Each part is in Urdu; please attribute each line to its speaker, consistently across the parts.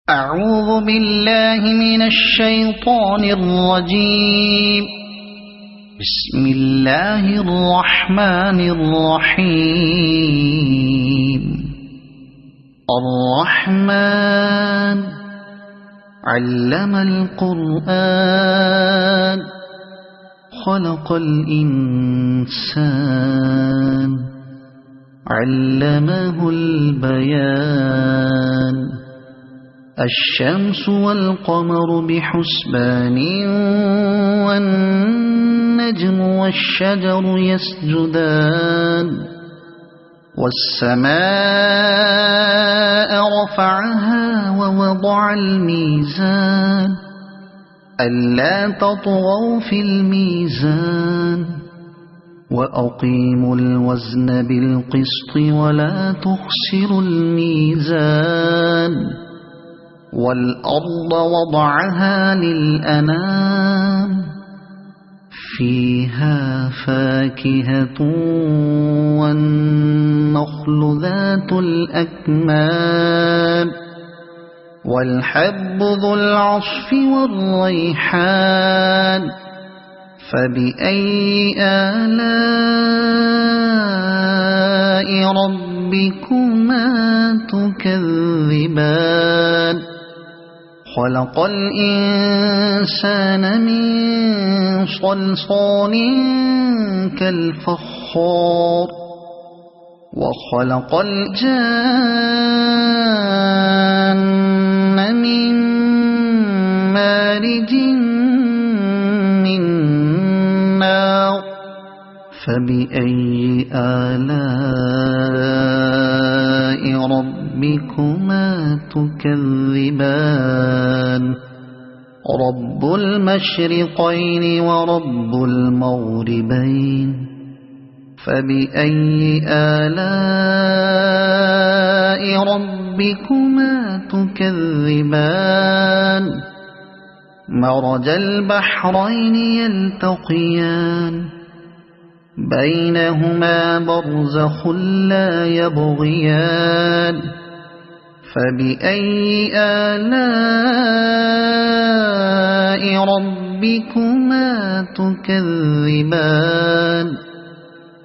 Speaker 1: أعوذ بالله من الشيطان الرجيم. بسم الله الرحمن الرحيم. الرحمن علم القرآن خلق الإنسان علمه البيان. الشمس والقمر بحسبان والنجم والشجر يسجدان. والسماء رفعها ووضع الميزان ألا تطغوا في الميزان وأقيموا الوزن بالقسط ولا تخسروا الميزان. والأرض وضعها للأنام فيها فاكهة والنخل ذات الأكمام والحب ذو العصف والريحان. فبأي آلاء ربكما تكذبان. خلق الإنسان من صلصال كالفخار وخلق الجان من مارج من نار. فبأي آلاء ربكما تكذبان. رب المشرقين ورب المغربين. فبأي آلاء ربكما تكذبان. مرج البحرين يلتقيان بينهما برزخ لا يبغيان. فبأي آلاء ربكما تكذبان.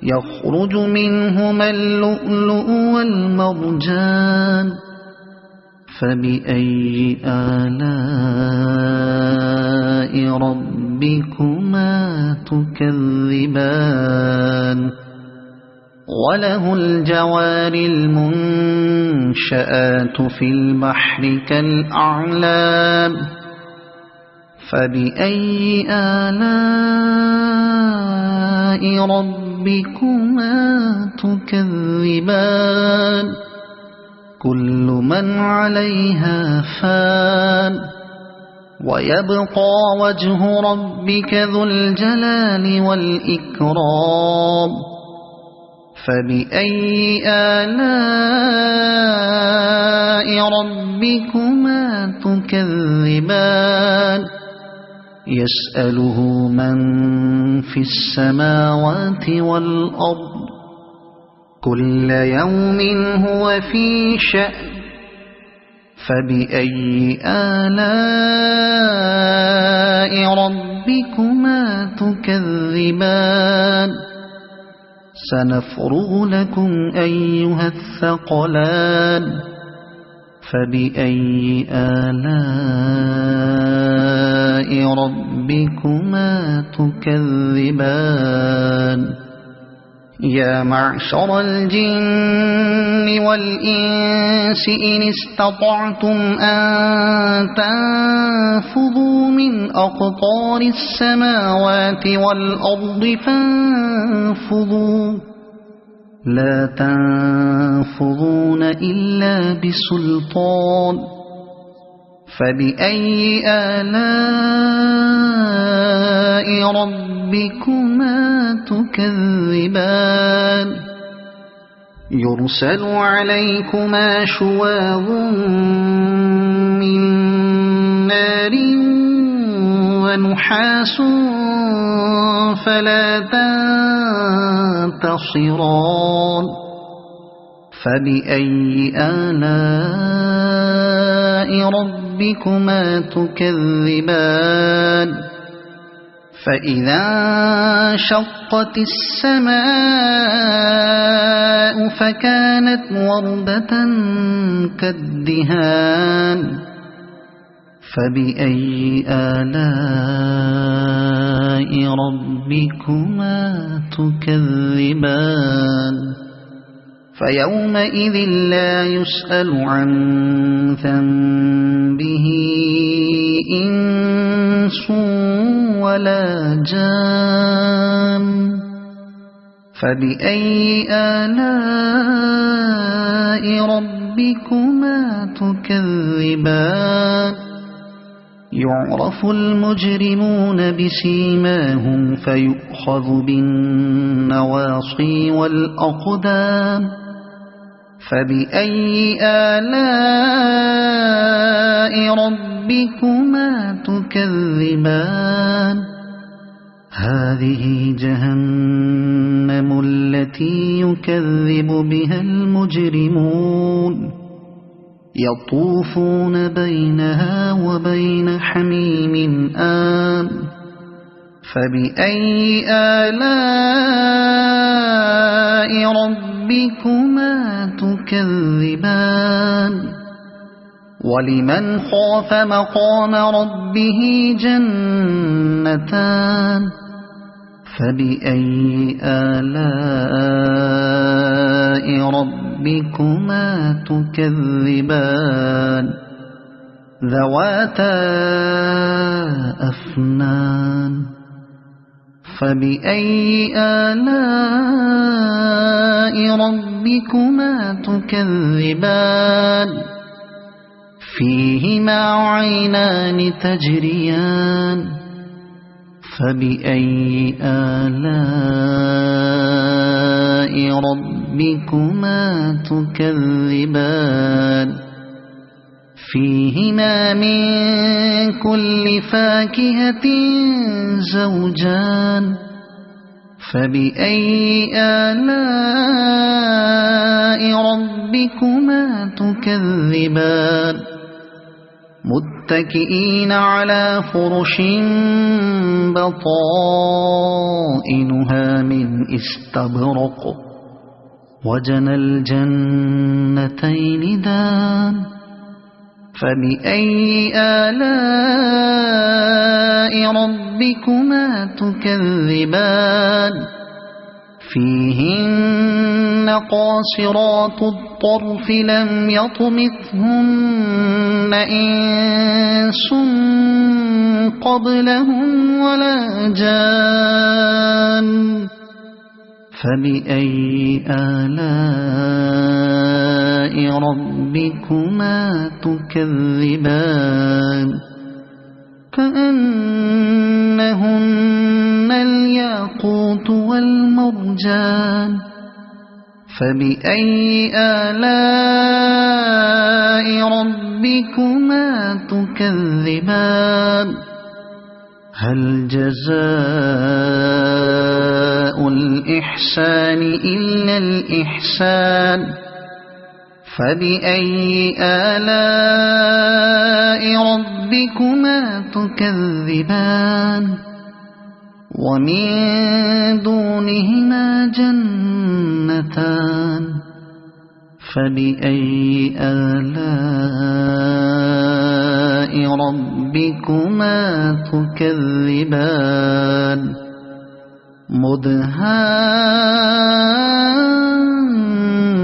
Speaker 1: يخرج منهما اللؤلؤ والمرجان. فبأي آلاء ربكما تكذبان. وله الجوار المنشآت في البحر كالأعلام. فبأي آلاء ربكما تكذبان. كل من عليها فان ويبقى وجه ربك ذو الجلال والإكرام. فبأي آلاء ربكما تكذبان. يسأله من في السماوات والأرض كل يوم هو في شأن. فبأي آلاء ربكما تكذبان. سنفرغ لكم أيها الثقلان. فبأي آلاء ربكما تكذبان. يا معشر الجن والإنس إن استطعتم أن تنفذوا من أقطار السماوات والأرض فانفذوا لا تنفذون إلا بسلطان. فبأي آلاء ربكما تكذبان. يرسل عليكما شواظ من نار ونحاس فلا تنتصران. فبأي آلاء ربكما تكذبان فإذا انشقت السماء فكانت وردة كالدهان فبأي آلاء ربكما تكذبان فيومئذ لا يسأل عن ذنبه إنس ولا جان فبأي آلاء ربكما تكذبان يعرف المجرمون بسيماهم فيؤخذ بالنواصي والأقدام فبأي آلاء ربكما تكذبان هذه جهنم التي يكذب بها المجرمون يطوفون بينها وبين حميم آن فبأي آلاء ربكما تكذبان ولمن خاف مقام ربه جنتان فبأي آلاء ربكما تكذبان ذواتا أفنان فبأي آلاء ربكما تكذبان فيهما عينان تجريان فبأي آلاء ربكما تكذبان فيهما من كل فاكهة زوجان فبأي آلاء ربكما تكذبان متكئين على فرش بطائنها من استبرق وجنى الجنتين دان فبأي آلاء ربكما تكذبان فيهن قاصرات الطرف لم يطمثهن إنس قبلهم ولا جان فبأي آلاء ربكما تكذبان كأنهن الياقوت والمرجان فبأي آلاء ربكما تكذبان هل جزاء الإحسان إلا الإحسان فبأي آلاء ربكما تكذبان ومن دونهما جنتان فبأي آلاء ربكما تكذبان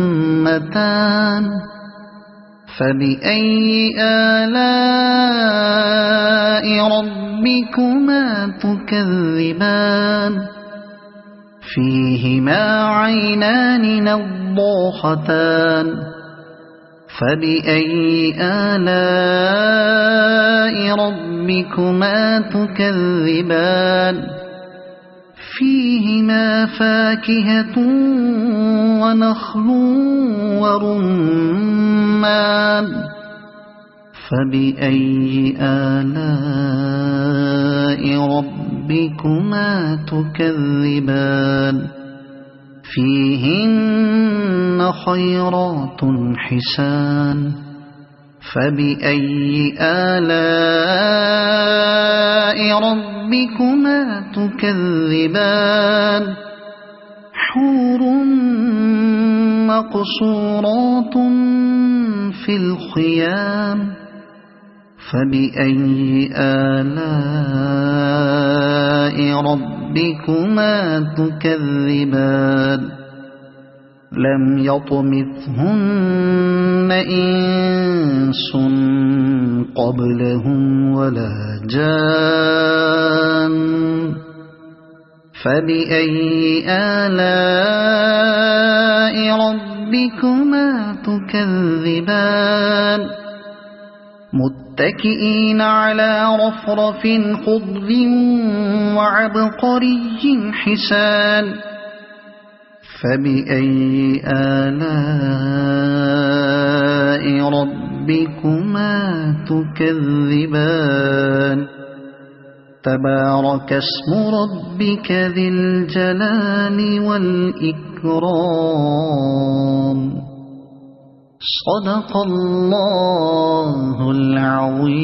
Speaker 1: مدهامتان فبأي آلاء ربكما تكذبان فيهما عينان نضاختان فبأي آلاء ربكما تكذبان فيهما فاكهة ونخل ورمان فبأي آلاء ربكما تكذبان فيهن خيرات حسان فبأي آلاء ربكما تكذبان حور مقصورات في الخيام فبأي آلاء ربكما تكذبان لم يطمثهن إنس قبلهم ولا جان فبأي آلاء ربكما تكذبان متكئين على رفرف خضر وعبقري حسان فبأي آلاء ربكما تكذبان تبارك اسم ربك ذي الجلال والإكرام صدق الله العظيم.